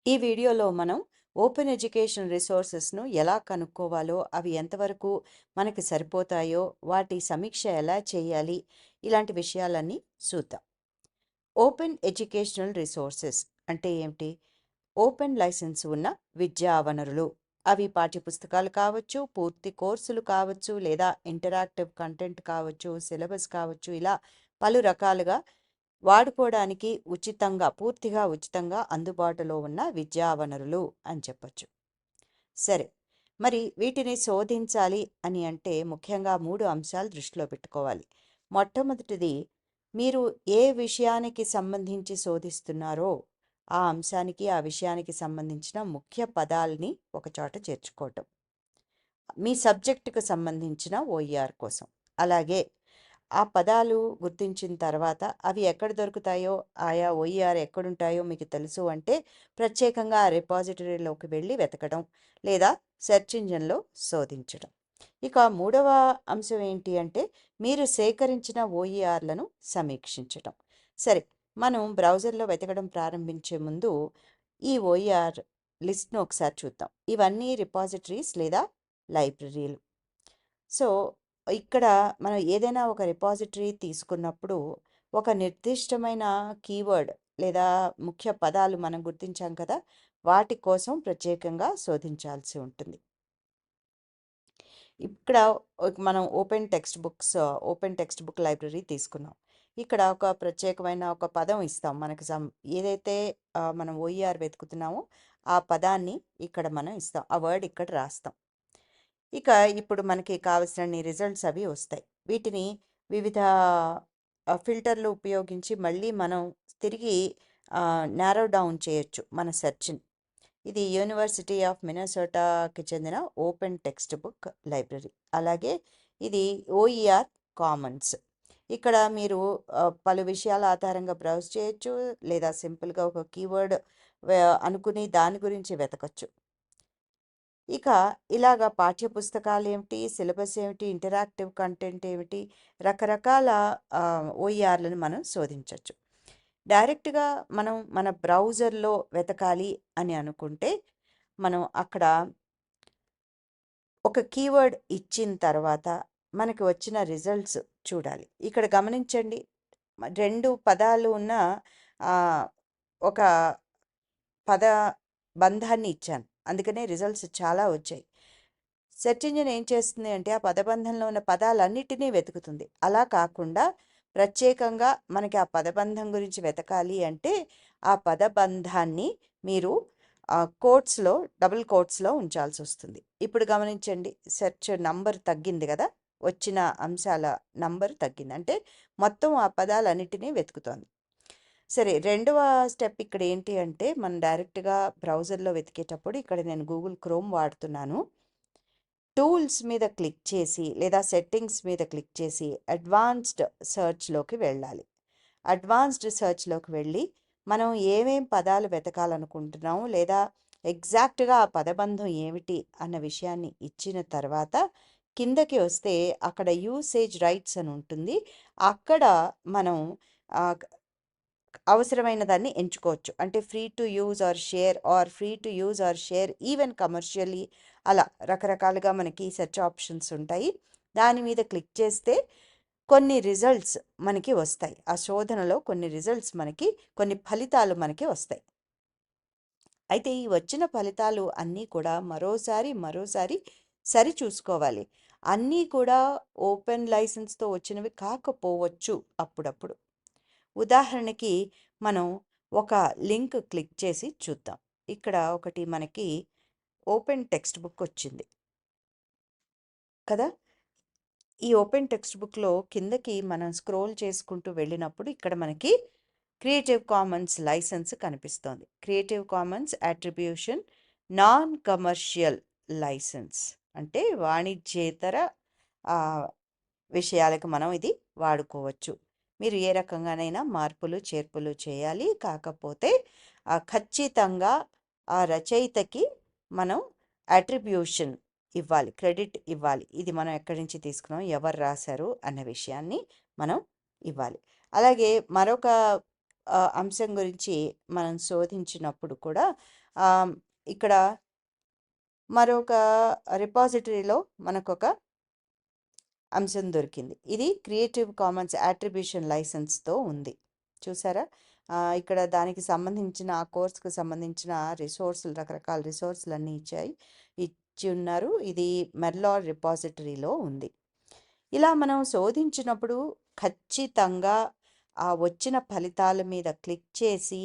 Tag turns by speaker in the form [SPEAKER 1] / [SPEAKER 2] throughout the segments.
[SPEAKER 1] ఈ వీడియోలో మనం ఓపెన్ ఎడ్యుకేషన్ రిసోర్సెస్ను ఎలా కనుక్కోవాలో, అవి ఎంతవరకు మనకి సరిపోతాయో, వాటి సమీక్ష ఎలా చేయాలి, ఇలాంటి విషయాలన్నీ చూద్దాం. ఓపెన్ ఎడ్యుకేషనల్ రిసోర్సెస్ అంటే ఏమిటి? ఓపెన్ లైసెన్స్ ఉన్న విద్యా వనరులు. అవి పాఠ్యపుస్తకాలు కావచ్చు, పూర్తి కోర్సులు కావచ్చు, లేదా ఇంటరాక్టివ్ కంటెంట్ కావచ్చు, సిలబస్ కావచ్చు, ఇలా పలు రకాలుగా వాడుకోవడానికి ఉచితంగా, పూర్తిగా ఉచితంగా అందుబాటులో ఉన్న విద్యా వనరులు అని చెప్పొచ్చు. సరే, మరి వీటిని శోధించాలి అని అంటే ముఖ్యంగా 3 అంశాలు దృష్టిలో పెట్టుకోవాలి. మొట్టమొదటిది, మీరు ఏ విషయానికి సంబంధించి శోధిస్తున్నారో ఆ అంశానికి, ఆ విషయానికి సంబంధించిన ముఖ్య పదాలని ఒకచోట చేర్చుకోవటం. మీ సబ్జెక్టుకు సంబంధించిన ఓఈఆర్ కోసం. అలాగే ఆ పదాలు గుర్తించిన తర్వాత అవి ఎక్కడ దొరుకుతాయో, ఆయా ఓఈఆర్ ఎక్కడుంటాయో మీకు తెలుసు అంటే ప్రత్యేకంగా ఆ రిపాజిటరీలోకి వెళ్ళి వెతకడం, లేదా సెర్చ్ ఇంజిన్లో శోధించడం. ఇక మూడవ అంశం ఏంటి అంటే మీరు సేకరించిన ఓఈఆర్లను సమీక్షించడం. సరే, మనం బ్రౌజర్లో వెతకడం ప్రారంభించే ముందు ఈ ఓఈఆర్ లిస్ట్ను ఒకసారి చూద్దాం. ఇవన్నీ రిపాజిటరీస్ లేదా లైబ్రరీలు. సో ఇక్కడ మనం ఏదైనా ఒక రిపాజిటరీ తీసుకున్నప్పుడు ఒక నిర్దిష్టమైన కీవర్డ్ లేదా ముఖ్య పదాలు మనం గుర్తించాం కదా, వాటి కోసం ప్రత్యేకంగా శోధించాల్సి ఉంటుంది. ఇక్కడ మనం ఓపెన్ టెక్స్ట్ బుక్ లైబ్రరీ తీసుకున్నాం. ఇక్కడ ఒక ప్రత్యేకమైన ఒక పదం ఇస్తాం. మనకి ఏదైతే మనం ఓఈఆర్ వెతుకుతున్నామో ఆ పదాన్ని ఇక్కడ మనం ఇస్తాం. ఆ వర్డ్ ఇక్కడ రాస్తాం. ఇక ఇప్పుడు మనకి కావలసిన రిజల్ట్స్ అవి వస్తాయి. వీటిని వివిధ ఫిల్టర్లు ఉపయోగించి మళ్ళీ మనం తిరిగి నారో డౌన్ చేయొచ్చు మన సెర్చ్ని. ఇది యూనివర్సిటీ ఆఫ్ మినసోటాకి చెందిన ఓపెన్ టెక్స్ట్ బుక్ లైబ్రరీ. అలాగే ఇది ఓఈఆర్ కామన్స్. ఇక్కడ మీరు పలు విషయాల ఆధారంగా బ్రౌజ్ చేయొచ్చు, లేదా సింపుల్గా ఒక కీవర్డ్ అనుకుని దాని గురించి వెతకచ్చు. ఇక ఇలాగా పాఠ్యపుస్తకాలు ఏమిటి, సిలబస్ ఏమిటి, ఇంటరాక్టివ్ కంటెంట్ ఏమిటి, రకరకాల ఓఈఆర్లను మనం శోధించవచ్చు. డైరెక్ట్గా మనం మన బ్రౌజర్లో వెతకాలి అని అనుకుంటే మనం అక్కడ ఒక కీవర్డ్ ఇచ్చిన తర్వాత మనకి వచ్చిన రిజల్ట్స్ చూడాలి. ఇక్కడ గమనించండి, 2 పదాలు ఉన్న ఒక పద బంధాన్ని ఇచ్చాను, అందుకనే రిజల్ట్స్ చాలా వచ్చాయి. సెర్చ్ ఇంజిన్ ఏం చేస్తుంది అంటే ఆ పదబంధంలో ఉన్న పదాలన్నిటినీ వెతుకుతుంది. అలా కాకుండా ప్రత్యేకంగా మనకి ఆ పదబంధం గురించి వెతకాలి అంటే ఆ పదబంధాన్ని మీరు కోట్స్లో, డబుల్ కోట్స్లో ఉంచాల్సి వస్తుంది. ఇప్పుడు గమనించండి, సెర్చ్ నంబర్ తగ్గింది కదా, వచ్చిన అంశాల నంబర్ తగ్గింది, అంటే మొత్తం ఆ పదాలన్నిటినీ వెతుకుతోంది. సరే, రెండవ స్టెప్ ఇక్కడ ఏంటి అంటే మనం డైరెక్ట్గా బ్రౌజర్లో వెతికేటప్పుడు ఇక్కడ నేను గూగుల్ క్రోమ్ వాడుతున్నాను. టూల్స్ మీద క్లిక్ చేసి లేదా సెట్టింగ్స్ మీద క్లిక్ చేసి అడ్వాన్స్డ్ సెర్చ్లోకి వెళ్ళాలి. అడ్వాన్స్డ్ సెర్చ్లోకి వెళ్ళి మనం ఏమేం పదాలు వెతకాలనుకుంటున్నాము, లేదా ఎగ్జాక్ట్గా ఆ పదబంధం ఏమిటి అన్న విషయాన్ని ఇచ్చిన తర్వాత కిందకి వస్తే అక్కడ యూసేజ్ రైట్స్ అని ఉంటుంది. అక్కడ మనం అవసరమైన దాన్ని ఎంచుకోవచ్చు. అంటే free to use or share, or free to use or share even commercially, అలా రకరకాలుగా మనకి సెర్చ్ ఆప్షన్స్ ఉంటాయి. దాని మీద క్లిక్ చేస్తే కొన్ని రిజల్ట్స్ మనకి వస్తాయి. ఆ శోధనలో కొన్ని ఫలితాలు మనకి వస్తాయి. అయితే ఈ వచ్చిన ఫలితాలు అన్నీ కూడా మరోసారి సరి చూసుకోవాలి. అన్నీ కూడా ఓపెన్ లైసెన్స్తో వచ్చినవి కాకపోవచ్చు అప్పుడప్పుడు. ఉదాహరణకి మనం ఒక లింక్ క్లిక్ చేసి చూద్దాం. ఇక్కడ ఒకటి మనకి ఓపెన్ టెక్స్ట్ బుక్ వచ్చింది కదా. ఈ ఓపెన్ టెక్స్ట్ బుక్లో కిందకి మనం స్క్రోల్ చేసుకుంటూ వెళ్ళినప్పుడు ఇక్కడ మనకి క్రియేటివ్ కామన్స్ లైసెన్స్ కనిపిస్తోంది. Creative commons attribution non commercial license, అంటే వాణిజ్యేతర విషయాలకు మనం ఇది వాడుకోవచ్చు. మీరు ఏ రకంగానైనా మార్పులు చేర్పులు చేయాలి, కాకపోతే ఖచ్చితంగా ఆ రచయితకి మనం అట్రిబ్యూషన్ ఇవ్వాలి, క్రెడిట్ ఇవ్వాలి. ఇది మనం ఎక్కడి నుంచి తీసుకున్నాం, ఎవరు రాశారు అన్న విషయాన్ని మనం ఇవ్వాలి. అలాగే మరొక అంశం గురించి మనం శోధించినప్పుడు కూడా ఆహ్, ఇక్కడ మరొక రిపాజిటరీలో మనకొక అంశం దొరికింది. ఇది క్రియేటివ్ కామన్స్ అట్రిబ్యూషన్ లైసెన్స్‌తో ఉంది. చూసారా? ఇక్కడ దానికి సంబంధించిన ఆ కోర్స్‌కి సంబంధించిన రకరకాల రిసోర్సులన్నీ ఇచ్చి ఉన్నారు. ఇది మెర్లార్ రిపాజిటరీలో ఉంది. ఇలా మనం శోధించినప్పుడు ఖచ్చితంగా ఆ వచ్చిన ఫలితాల మీద క్లిక్ చేసి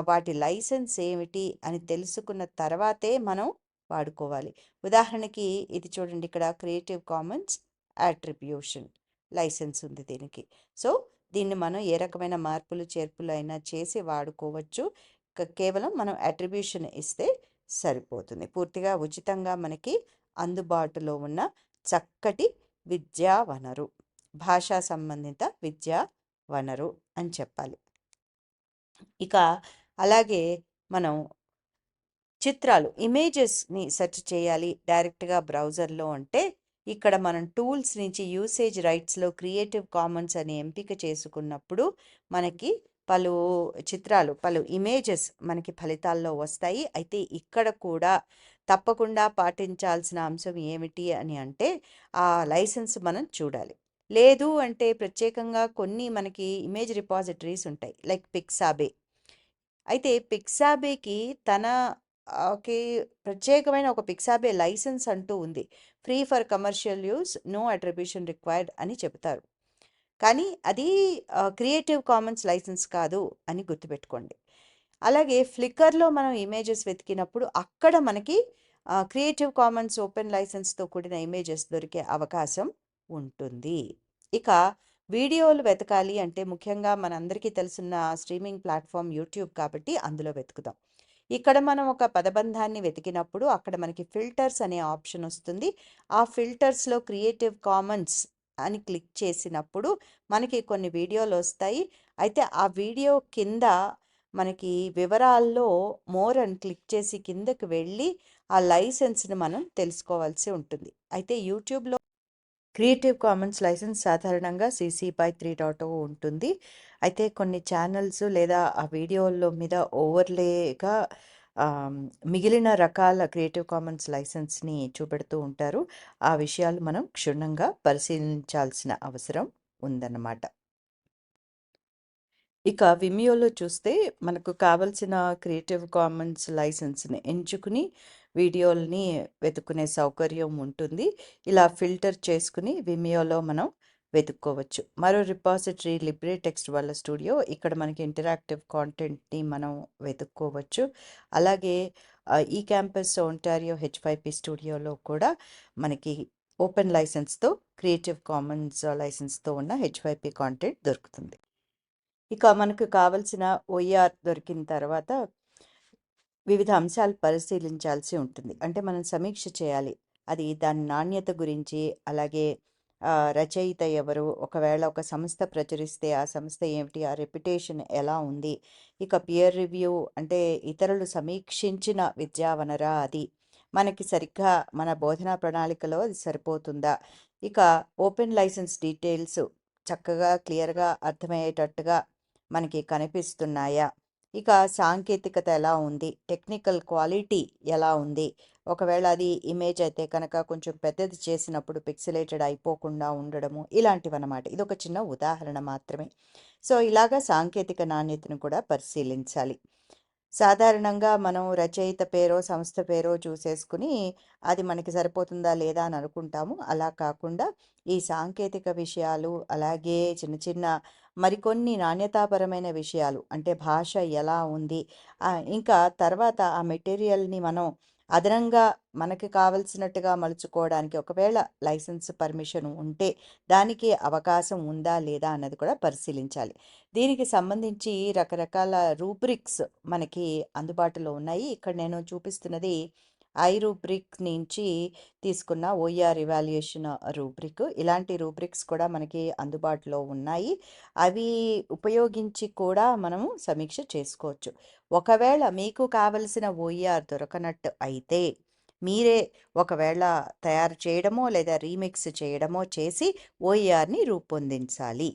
[SPEAKER 1] వాటి లైసెన్స్ ఏమిటి అని తెలుసుకున్న తర్వాతే మనం వాడుకోవాలి. ఉదాహరణకి ఇది చూడండి, ఇక్కడ క్రియేటివ్ కామన్స్ అట్రిబ్యూషన్ లైసెన్స్ ఉంది దీనికి. సో దీన్ని మనం ఏ రకమైన మార్పులు చేర్పులు అయినా చేసి వాడుకోవచ్చు. కేవలం మనం అట్రిబ్యూషన్ ఇస్తే సరిపోతుంది. పూర్తిగా ఉచితంగా మనకి అందుబాటులో ఉన్న చక్కటి విద్యా వనరు, భాషా సంబంధిత విద్యా వనరు అని చెప్పాలి. ఇక అలాగే మనం చిత్రాలు, ఇమేజెస్ని సెర్చ్ చేయాలి డైరెక్ట్గా బ్రౌజర్లో అంటే ఇక్కడ మనం టూల్స్ నుంచి యూసేజ్ రైట్స్లో క్రియేటివ్ కామన్స్ అని ఎంపిక చేసుకున్నప్పుడు మనకి పలు చిత్రాలు, పలు ఇమేజెస్ మనకి ఫలితాల్లో వస్తాయి. అయితే ఇక్కడ కూడా తప్పకుండా పాటించాల్సిన అంశం ఏమిటి అని అంటే ఆ లైసెన్స్ మనం చూడాలి. లేదు అంటే ప్రత్యేకంగా కొన్ని మనకి ఇమేజ్ రిపాజిటరీస్ ఉంటాయి, లైక్ పిక్సాబే. అయితే పిక్సాబేకి తన కి ప్రత్యేకమైన ఒక పిక్సాబే లైసెన్స్ అంటూ ఉంది. Free for commercial use, no attribution required అని చెబుతారు. కానీ అది క్రియేటివ్ కామన్స్ లైసెన్స్ కాదు అని గుర్తుపెట్టుకోండి. అలాగే ఫ్లికర్లో మనం ఇమేజెస్ వెతికినప్పుడు అక్కడ మనకి క్రియేటివ్ కామన్స్ ఓపెన్ లైసెన్స్తో కూడిన ఇమేజెస్ దొరికే అవకాశం ఉంటుంది. ఇక వీడియోలు వెతకాలి అంటే ముఖ్యంగా మనందరికీ తెలుసున్న స్ట్రీమింగ్ ప్లాట్ఫామ్ యూట్యూబ్ కాబట్టి అందులో వెతుకుదాం. ఇక్కడ మనం ఒక పదబంధాన్ని వెతికినప్పుడు అక్కడ మనకి ఫిల్టర్స్ అనే ఆప్షన్ వస్తుంది. ఆ ఫిల్టర్స్లో క్రియేటివ్ కామన్స్ అని క్లిక్ చేసినప్పుడు మనకి కొన్ని వీడియోలు వస్తాయి. అయితే ఆ వీడియో కింద మనకి వివరాల్లో మోర్ అని క్లిక్ చేసి కిందకి వెళ్ళి ఆ లైసెన్స్ని మనం తెలుసుకోవాల్సి ఉంటుంది. అయితే యూట్యూబ్లో క్రియేటివ్ కామన్స్ లైసెన్స్ సాధారణంగా CC BY 3.0 ఉంటుంది. అయితే కొన్ని ఛానల్స్ లేదా ఆ వీడియోల మీద ఓవర్లేగా మిగిలిన రకాల క్రియేటివ్ కామన్స్ లైసెన్స్ని చూపెడుతూ ఉంటారు. ఆ విషయాలు మనం క్షుణ్ణంగా పరిశీలించాల్సిన అవసరం ఉందన్నమాట. ఇక విమియోలో చూస్తే మనకు కావలసిన క్రియేటివ్ కామన్స్ లైసెన్స్ని ఎంచుకుని వీడియోల్ని వెతుక్కునే సౌకర్యం ఉంటుంది. ఇలా ఫిల్టర్ చేసుకుని విమియోలో మనం వెతుక్కోవచ్చు. మరో రిపాజిటరీ లిబ్రే టెక్స్ట్ వాళ్ళ స్టూడియో. ఇక్కడ మనకి ఇంటరాక్టివ్ కాంటెంట్ని మనం వెతుక్కోవచ్చు. అలాగే ఈ క్యాంపస్ ఒంటారియో H5P స్టూడియోలో కూడా మనకి ఓపెన్ లైసెన్స్తో క్రియేటివ్ కామన్స్ లైసెన్స్తో ఉన్న H5P కాంటెంట్ దొరుకుతుంది. ఇక మనకు కావలసిన OER దొరికిన తర్వాత వివిధ అంశాలు పరిశీలించాల్సి ఉంటుంది. అంటే మనం సమీక్ష చేయాలి. అది దాని నాణ్యత గురించి, అలాగే రచయిత ఎవరు, ఒకవేళ ఒక సంస్థ ప్రచురిస్తే ఆ సంస్థ ఏమిటి, ఆ రెప్యుటేషన్ ఎలా ఉంది, ఇక పియర్ రివ్యూ అంటే ఇతరులు సమీక్షించిన విద్యా వనరా అది, మనకి సరిగ్గా మన బోధనా ప్రణాళికలో అది సరిపోతుందా, ఇక ఓపెన్ లైసెన్స్ డీటెయిల్స్ చక్కగా క్లియర్గా అర్థమయ్యేటట్టుగా మనకి కనిపిస్తున్నాయా, ఇక సాంకేతికత ఎలా ఉంది, టెక్నికల్ క్వాలిటీ ఎలా ఉంది, ఒకవేళ అది ఇమేజ్ అయితే కనుక కొంచెం పెద్దది చేసినప్పుడు పిక్సెలేటెడ్ అయిపోకుండా ఉండడము, ఇలాంటివన్నమాట. ఇది ఒక చిన్న ఉదాహరణ మాత్రమే. సో ఇలాగా సాంకేతిక నాణ్యతను కూడా పరిశీలించాలి. సాధారణంగా మనం రచయిత పేరో సంస్థ పేరో చూసేసుకుని అది మనకి సరిపోతుందా లేదా అని అనుకుంటాము. అలా కాకుండా ఈ సాంకేతిక విషయాలు, అలాగే చిన్న చిన్న మరికొన్ని నాణ్యతాపరమైన విషయాలు, అంటే భాష ఎలా ఉంది, ఇంకా తర్వాత ఆ మెటీరియల్ని మనం అదనంగా మనకి కావలసినట్టుగా మలుచుకోవడానికి ఒకవేళ లైసెన్స్ పర్మిషన్ ఉంటే దానికి అవకాశం ఉందా లేదా అన్నది కూడా పరిశీలించాలి. దీనికి సంబంధించి రకరకాల రూబ్రిక్స్ మనకి అందుబాటులో ఉన్నాయి. ఇక్కడ నేను చూపిస్తున్నది రూబ్రిక్ నుంచి తీసుకున్న OER ఇవాల్యుయేషన్ రూబ్రిక్. ఇలాంటి రూబ్రిక్స్ కూడా మనకి అందుబాటులో ఉన్నాయి. అవి ఉపయోగించి కూడా మనము సమీక్ష చేసుకోవచ్చు. ఒకవేళ మీకు కావలసిన OER దొరకనట్టు అయితే మీరే ఒకవేళ తయారు చేయడమో లేదా రీమిక్స్ చేయడమో చేసి OERని రూపొందించాలి.